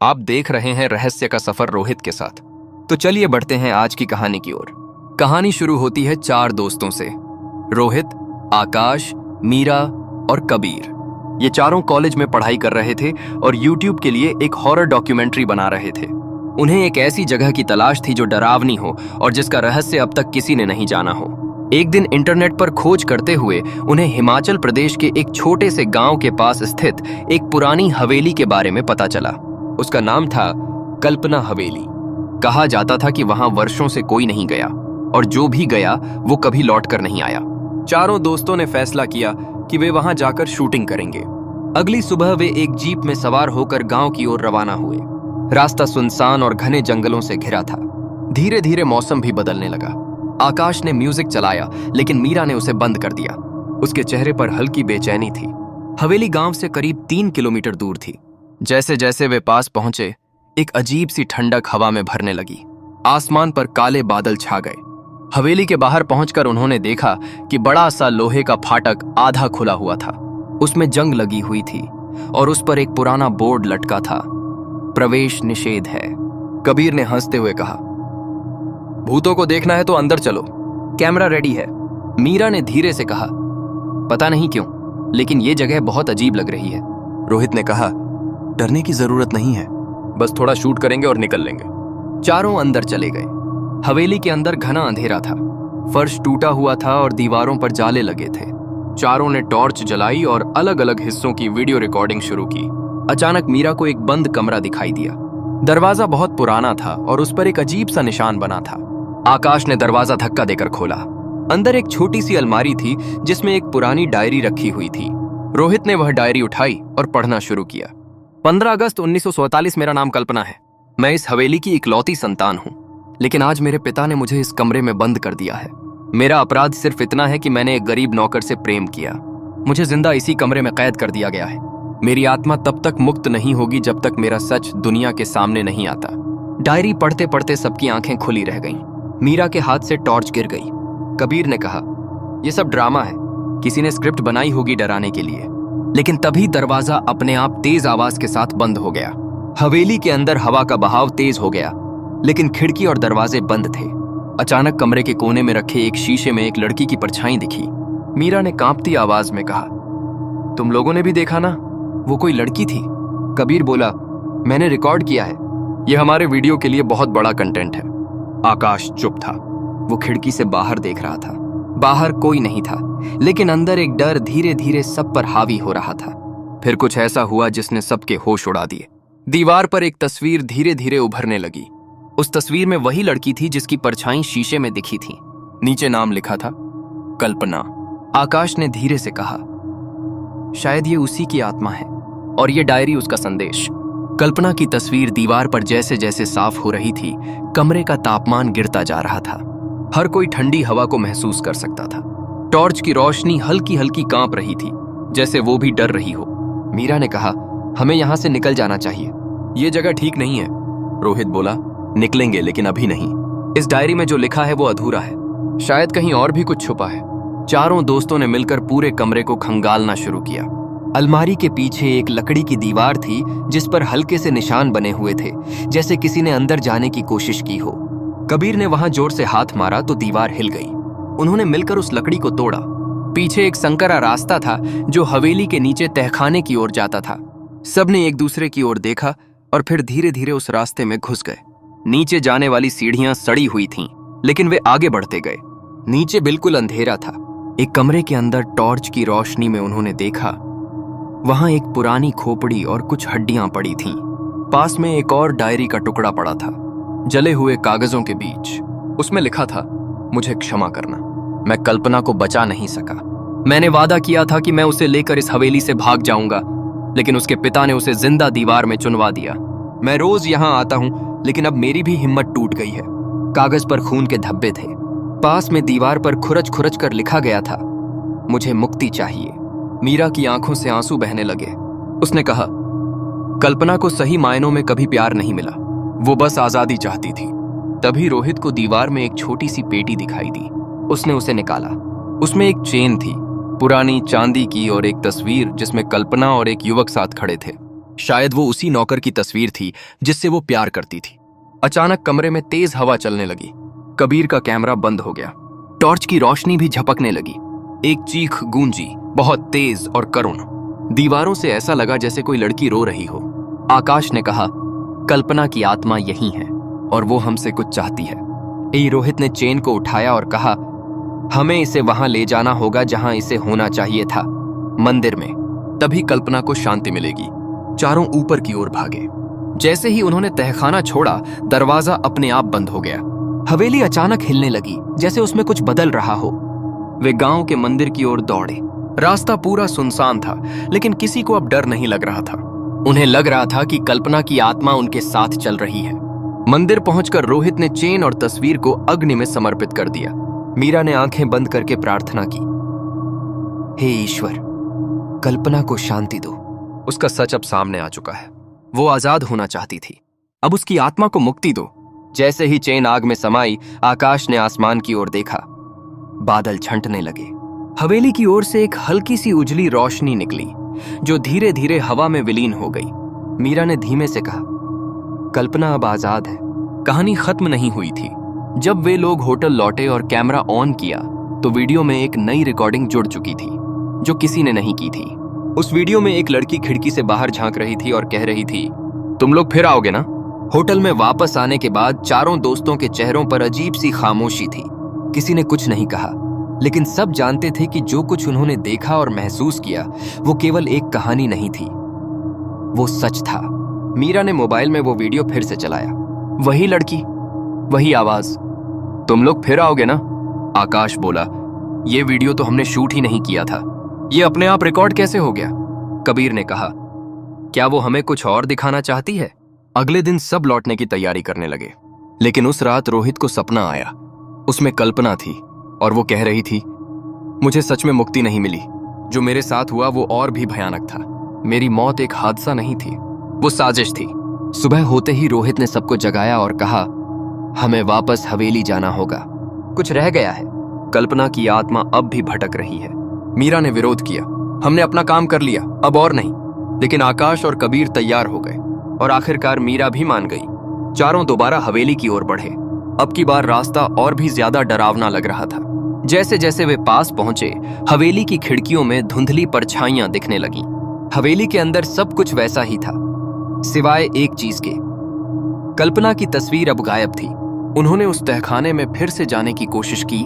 आप देख रहे हैं रहस्य का सफर रोहित के साथ। तो चलिए बढ़ते हैं आज की कहानी की ओर। कहानी शुरू होती है 4 दोस्तों से, रोहित, आकाश, मीरा और कबीर। ये चारों कॉलेज में पढ़ाई कर रहे थे और यूट्यूब के लिए एक हॉरर डॉक्यूमेंट्री बना रहे थे। उन्हें एक ऐसी जगह की तलाश थी जो डरावनी हो और जिसका रहस्य अब तक किसी ने नहीं जाना हो। एक दिन इंटरनेट पर खोज करते हुए उन्हें हिमाचल प्रदेश के एक छोटे से गांव के पास स्थित एक पुरानी हवेली के बारे में पता चला। उसका नाम था कल्पना हवेली। कहा जाता था कि वहां वर्षों से कोई नहीं गया और जो भी गया वो कभी लौटकर नहीं आया। चारों दोस्तों ने फैसला किया कि वे वहां जाकर शूटिंग करेंगे। अगली सुबह वे एक जीप में सवार होकर गांव की ओर रवाना हुए। रास्ता सुनसान और घने जंगलों से घिरा था। धीरे धीरे मौसम भी बदलने लगा। आकाश ने म्यूजिक चलाया, लेकिन मीरा ने उसे बंद कर दिया। उसके चेहरे पर हल्की बेचैनी थी। हवेली गांव से करीब 3 किलोमीटर दूर थी। जैसे जैसे वे पास पहुंचे, एक अजीब सी ठंडक हवा में भरने लगी। आसमान पर काले बादल छा गए। हवेली के बाहर पहुंचकर उन्होंने देखा कि बड़ा सा लोहे का फाटक आधा खुला हुआ था। उसमें जंग लगी हुई थी और उस पर एक पुराना बोर्ड लटका था, प्रवेश निषेध है। कबीर ने हंसते हुए कहा, भूतों को देखना है तो अंदर चलो, कैमरा रेडी है। मीरा ने धीरे से कहा, पता नहीं क्यों, लेकिन ये जगह बहुत अजीब लग रही है। रोहित ने कहा, डरने की जरूरत नहीं है, बस थोड़ा शूट करेंगे और निकल लेंगे। चारों अंदर चले गए। हवेली के अंदर घना अंधेरा था। फर्श टूटा हुआ था और दीवारों पर जाले लगे थे। चारों ने टॉर्च जलाई और अलग अलग हिस्सों की वीडियो रिकॉर्डिंग शुरू की। अचानक मीरा को एक बंद कमरा दिखाई दिया। दरवाजा बहुत पुराना था और उस पर एक अजीब सा निशान बना था। आकाश ने दरवाजा धक्का देकर खोला। अंदर एक छोटी सी अलमारी थी जिसमें एक पुरानी डायरी रखी हुई थी। रोहित ने वह डायरी उठाई और पढ़ना शुरू किया। 15 अगस्त 1947 मेरा नाम कल्पना है। मैं इस हवेली की इकलौती संतान हूं, लेकिन आज मेरे पिता ने मुझे इस कमरे में बंद कर दिया है। मेरा अपराध सिर्फ इतना है कि मैंने एक गरीब नौकर से प्रेम किया। मुझे जिंदा इसी कमरे में कैद कर दिया गया है। मेरी आत्मा तब तक मुक्त नहीं होगी जब तक मेरा सच दुनिया के सामने नहीं आता। डायरी पढ़ते पढ़ते सबकी आंखें खुली रह गईं। मीरा के हाथ से टॉर्च गिर गई। कबीर ने कहा, यह सब ड्रामा है, किसी ने स्क्रिप्ट बनाई होगी डराने के लिए। लेकिन तभी दरवाजा अपने आप तेज आवाज के साथ बंद हो गया। हवेली के अंदर हवा का बहाव तेज हो गया, लेकिन खिड़की और दरवाजे बंद थे। अचानक कमरे के कोने में रखे एक शीशे में एक लड़की की परछाई दिखी। मीरा ने कांपती आवाज में कहा, तुम लोगों ने भी देखा ना, वो कोई लड़की थी। कबीर बोला, मैंने रिकॉर्ड किया है, यह हमारे वीडियो के लिए बहुत बड़ा कंटेंट है। आकाश चुप था। वो खिड़की से बाहर देख रहा था। बाहर कोई नहीं था, लेकिन अंदर एक डर धीरे धीरे सब पर हावी हो रहा था। फिर कुछ ऐसा हुआ जिसने सबके होश उड़ा दिए। दीवार पर एक तस्वीर धीरे धीरे उभरने लगी। उस तस्वीर में वही लड़की थी जिसकी परछाई शीशे में दिखी थी। नीचे नाम लिखा था, कल्पना। आकाश ने धीरे से कहा, शायद ये उसी की आत्मा है और ये डायरी उसका संदेश। कल्पना की तस्वीर दीवार पर जैसे जैसे साफ हो रही थी, कमरे का तापमान गिरता जा रहा था। हर कोई ठंडी हवा को महसूस कर सकता था। टॉर्च की रोशनी हल्की हल्की कांप रही थी, जैसे वो भी डर रही हो। मीरा ने कहा, हमें यहां से निकल जाना चाहिए, ये जगह ठीक नहीं है। रोहित बोला, निकलेंगे लेकिन अभी नहीं। इस डायरी में जो लिखा है वो अधूरा है, शायद कहीं और भी कुछ छुपा है। चारों दोस्तों ने मिलकर पूरे कमरे को खंगालना शुरू किया। अलमारी के पीछे एक लकड़ी की दीवार थी जिस पर हल्के से निशान बने हुए थे, जैसे किसी ने अंदर जाने की कोशिश की हो। कबीर ने वहां जोर से हाथ मारा तो दीवार हिल गई। उन्होंने मिलकर उस लकड़ी को तोड़ा। पीछे एक संकरा रास्ता था जो हवेली के नीचे तहखाने की ओर जाता था। सबने एक दूसरे की ओर देखा और फिर धीरे धीरे उस रास्ते में घुस गए। नीचे जाने वाली सीढ़ियां सड़ी हुई थीं, लेकिन वे आगे बढ़ते गए। नीचे बिल्कुल अंधेरा था। एक कमरे के अंदर टॉर्च की रोशनी में उन्होंने देखा, वहां एक पुरानी खोपड़ी और कुछ हड्डियां पड़ी थीं। पास में एक और डायरी का टुकड़ा पड़ा था, जले हुए कागजों के बीच। उसमें लिखा था, मुझे क्षमा करना, मैं कल्पना को बचा नहीं सका। मैंने वादा किया था कि मैं उसे लेकर इस हवेली से भाग जाऊंगा, लेकिन उसके पिता ने उसे जिंदा दीवार में चुनवा दिया। मैं रोज यहां आता हूं, लेकिन अब मेरी भी हिम्मत टूट गई है। कागज पर खून के धब्बे थे। पास में दीवार पर खुरच खुरच कर लिखा गया था, मुझे मुक्ति चाहिए। मीरा की आंखों से आंसू बहने लगे। उसने कहा, कल्पना को सही मायनों में कभी प्यार नहीं मिला, वो बस आजादी चाहती थी। तभी रोहित को दीवार में एक छोटी सी पेटी दिखाई दी। उसने उसे निकाला। उसमें एक चेन थी, पुरानी चांदी की, और एक तस्वीर जिसमें कल्पना और एक युवक साथ खड़े थे। शायद वो उसी नौकर की तस्वीर थी जिससे वो प्यार करती थी। अचानक कमरे में तेज हवा चलने लगी। कबीर का कैमरा बंद हो गया। टॉर्च की रोशनी भी झपकने लगी। एक चीख गूंजी, बहुत तेज और करुण। दीवारों से ऐसा लगा जैसे कोई लड़की रो रही हो। आकाश ने कहा, कल्पना की आत्मा यही है और वो हमसे कुछ चाहती है। रोहित ने चेन को उठाया और कहा, हमें इसे वहां ले जाना होगा जहां इसे होना चाहिए था, मंदिर में। तभी कल्पना को शांति मिलेगी। चारों ऊपर की ओर भागे। जैसे ही उन्होंने तहखाना छोड़ा, दरवाजा अपने आप बंद हो गया। हवेली अचानक हिलने लगी, जैसे उसमें कुछ बदल रहा हो। वे गांव के मंदिर की ओर दौड़े। रास्ता पूरा सुनसान था, लेकिन किसी को अब डर नहीं लग रहा था। उन्हें लग रहा था कि कल्पना की आत्मा उनके साथ चल रही है। मंदिर पहुंचकर रोहित ने चेन और तस्वीर को अग्नि में समर्पित कर दिया। मीरा ने आंखें बंद करके प्रार्थना की, हे ईश्वर, कल्पना को शांति दो। उसका सच अब सामने आ चुका है। वो आजाद होना चाहती थी, अब उसकी आत्मा को मुक्ति दो। जैसे ही चेन आग में समाई, आकाश ने आसमान की ओर देखा। बादल छंटने लगे। हवेली की ओर से एक हल्की सी उजली रोशनी निकली, जो धीरे धीरे हवा में विलीन हो गई। मीरा ने धीमे से कहा, कल्पना अब आजाद है। कहानी खत्म नहीं हुई थी। जब वे लोग होटल लौटे और कैमरा ऑन किया, तो वीडियो में एक नई रिकॉर्डिंग जुड़ चुकी थी, जो किसी ने नहीं की थी। उस वीडियो में एक लड़की खिड़की से बाहर झांक रही थी और कह रही थी, तुम लोग फिर आओगे ना। होटल में वापस आने के बाद चारों दोस्तों के चेहरों पर अजीब सी खामोशी थी। किसी ने कुछ नहीं कहा, लेकिन सब जानते थे कि जो कुछ उन्होंने देखा और महसूस किया, वो केवल एक कहानी नहीं थी, वो सच था। मीरा ने मोबाइल में वो वीडियो फिर से चलाया। वही लड़की, वही आवाज, तुम लोग फिर आओगे ना। आकाश बोला, ये वीडियो तो हमने शूट ही नहीं किया था, ये अपने आप रिकॉर्ड कैसे हो गया। कबीर ने कहा, क्या वो हमें कुछ और दिखाना चाहती है। अगले दिन सब लौटने की तैयारी करने लगे, लेकिन उस रात रोहित को सपना आया। उसमें कल्पना थी और वो कह रही थी, मुझे सच में मुक्ति नहीं मिली। जो मेरे साथ हुआ वो और भी भयानक था। मेरी मौत एक हादसा नहीं थी, वो साजिश थी। सुबह होते ही रोहित ने सबको जगाया और कहा, हमें वापस हवेली जाना होगा, कुछ रह गया है। कल्पना की आत्मा अब भी भटक रही है। मीरा ने विरोध किया, हमने अपना काम कर लिया, अब और नहीं। लेकिन आकाश और कबीर तैयार हो गए और आखिरकार मीरा भी मान गई। चारों दोबारा हवेली की ओर बढ़े। अब की बार रास्ता और भी ज्यादा डरावना लग रहा था। जैसे जैसे वे पास पहुंचे, हवेली की खिड़कियों में धुंधली परछाइयां दिखने लगीं। हवेली के अंदर सब कुछ वैसा ही था, सिवाय एक चीज के। कल्पना की तस्वीर अब गायब थी। उन्होंने उस तहखाने में फिर से जाने की कोशिश की,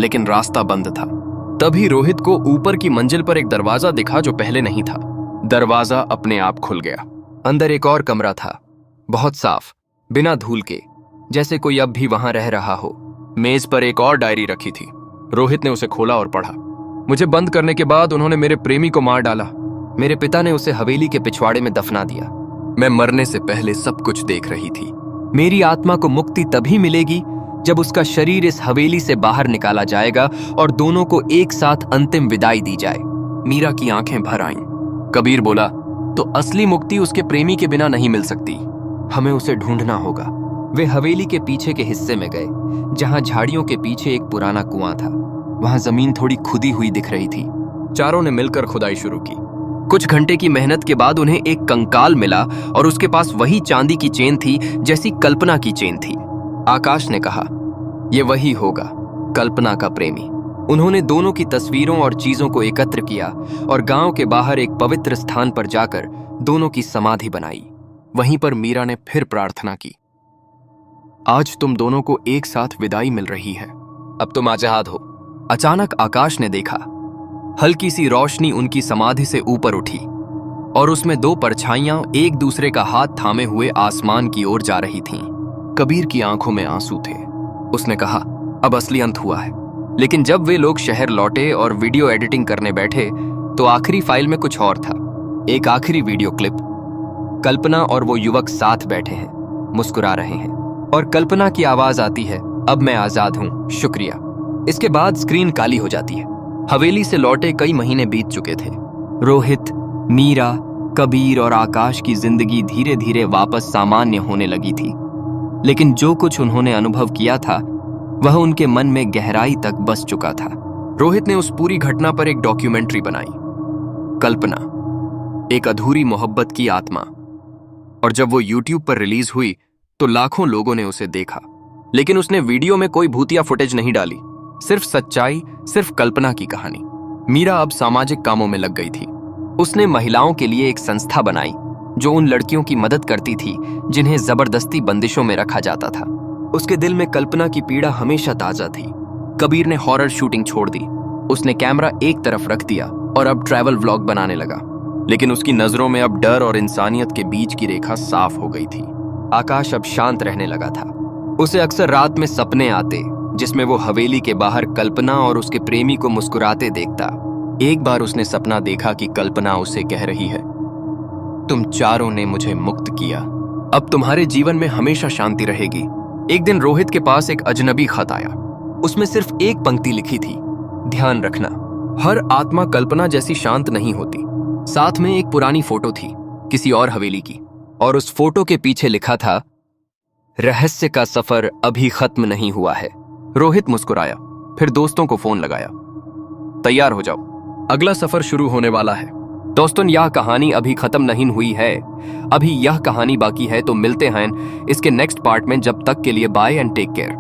लेकिन रास्ता बंद था। तभी रोहित को ऊपर की मंजिल पर एक दरवाजा दिखा जो पहले नहीं था। दरवाजा अपने आप खुल गया। अंदर एक और कमरा था, बहुत साफ, बिना धूल के, जैसे कोई अब भी वहां रह रहा हो। मेज पर एक और डायरी रखी थी। रोहित ने उसे खोला और पढ़ा, मुझे बंद करने के बाद उन्होंने मेरे प्रेमी को मार डाला। मेरे पिता ने उसे हवेली के पिछवाड़े में दफना दिया। मैं मरने से पहले सब कुछ देख रही थी। मेरी आत्मा को मुक्ति तभी मिलेगी जब उसका शरीर इस हवेली से बाहर निकाला जाएगा और दोनों को एक साथ अंतिम विदाई दी जाए। मीरा की आंखें भर आईं। कबीर बोला, तो असली मुक्ति उसके प्रेमी के बिना नहीं मिल सकती, हमें उसे ढूंढना होगा। वे हवेली के पीछे के हिस्से में गए, जहां झाड़ियों के पीछे एक पुराना कुआं था। वहां जमीन थोड़ी खुदी हुई दिख रही थी। चारों ने मिलकर खुदाई शुरू की। कुछ घंटे की मेहनत के बाद उन्हें एक कंकाल मिला और उसके पास वही चांदी की चेन थी जैसी कल्पना की चेन थी। आकाश ने कहा, यह वही होगा, कल्पना का प्रेमी। उन्होंने दोनों की तस्वीरों और चीजों को एकत्र किया और गांव के बाहर एक पवित्र स्थान पर जाकर दोनों की समाधि बनाई। वहीं पर मीरा ने फिर प्रार्थना की, आज तुम दोनों को एक साथ विदाई मिल रही है, अब तुम आजाद हो। अचानक आकाश ने देखा, हल्की सी रोशनी उनकी समाधि से ऊपर उठी और उसमें दो परछाइयां एक दूसरे का हाथ थामे हुए आसमान की ओर जा रही थीं। कबीर की आंखों में आंसू थे। उसने कहा, अब असली अंत हुआ है। लेकिन जब वे लोग शहर लौटे और वीडियो एडिटिंग करने बैठे, तो आखिरी फाइल में कुछ और था। एक आखिरी वीडियो क्लिप। कल्पना और वो युवक साथ बैठे हैं, मुस्कुरा रहे हैं, और कल्पना की आवाज आती है, अब मैं आजाद हूं, शुक्रिया। इसके बाद स्क्रीन काली हो जाती है। हवेली से लौटे कई महीने बीत चुके थे। रोहित, मीरा, कबीर और आकाश की जिंदगी धीरे धीरे वापस सामान्य होने लगी थी। लेकिन जो कुछ उन्होंने अनुभव किया था, वह उनके मन में गहराई तक बस चुका था। रोहित ने उस पूरी घटना पर एक डॉक्यूमेंट्री बनाई, कल्पना। एक अधूरी मोहब्बत की आत्मा। और जब वो YouTube पर रिलीज हुई तो लाखों लोगों ने उसे देखा, लेकिन उसने वीडियो में कोई भूतिया फुटेज नहीं डाली, सिर्फ सच्चाई, सिर्फ कल्पना की कहानी। मीरा अब सामाजिक कामों में लग गई थी। उसने महिलाओं के लिए एक संस्था बनाई जो उन लड़कियों की मदद करती थी जिन्हें जबरदस्ती बंदिशों में रखा जाता था। उसके दिल में कल्पना की पीड़ा हमेशा ताजा थी। कबीर ने हॉरर शूटिंग छोड़ दी, उसने कैमरा एक तरफ रख दिया और अब ट्रैवल व्लॉग बनाने लगा। लेकिन उसकी नजरों में अब डर और इंसानियत के बीच की रेखा साफ हो गई थी। आकाश अब शांत रहने लगा था। उसे अक्सर रात में सपने आते जिसमें वो हवेली के बाहर कल्पना और उसके प्रेमी को मुस्कुराते देखता। एक बार उसने सपना देखा कि कल्पना उसे कह रही है, तुम चारों ने मुझे मुक्त किया, अब तुम्हारे जीवन में हमेशा शांति रहेगी। एक दिन रोहित के पास एक अजनबी खत आया। उसमें सिर्फ एक पंक्ति लिखी थी, ध्यान रखना, हर आत्मा कल्पना जैसी शांत नहीं होती। साथ में एक पुरानी फोटो थी किसी और हवेली की, और उस फोटो के पीछे लिखा था, रहस्य का सफर अभी खत्म नहीं हुआ है। रोहित मुस्कुराया, फिर दोस्तों को फोन लगाया, तैयार हो जाओ, अगला सफर शुरू होने वाला है। दोस्तों, यह कहानी अभी खत्म नहीं हुई है, अभी यह कहानी बाकी है। तो मिलते हैं इसके नेक्स्ट पार्ट में। जब तक के लिए बाय एंड टेक केयर।